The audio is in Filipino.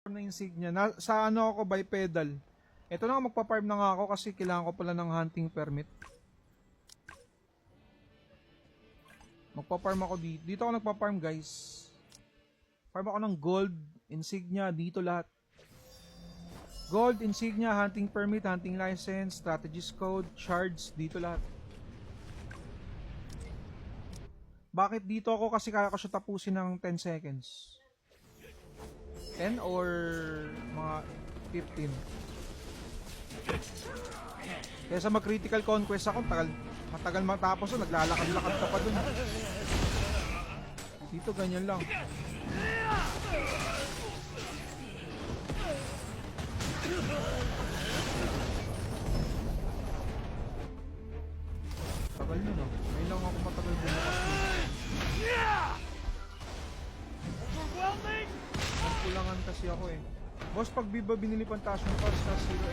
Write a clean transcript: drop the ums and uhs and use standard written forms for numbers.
na insignia. Sa ano ako, bipedal. Ito na nga, magpa-farm na nga ako kasi kailangan ko pala ng hunting permit. Magpa-farm ako dito. Dito ako nagpa-farm, guys. Farm ako ng gold, insignia, dito lahat. Gold, insignia, hunting permit, hunting license, strategist code, shards, dito lahat. Bakit dito ako? Kasi kaya ko siya tapusin ng 10 seconds. 10 or mga 15. Kaya sa mag-critical conquest ako, matagal matapos, naglalakad-lakad ka pa dun. Dito ganyan lang. Tagal nyo no. Ngayon lang ako matagal bumukas dito. Nagkulangan kasi ako eh. Boss, pag binili pang taas ng parts na zero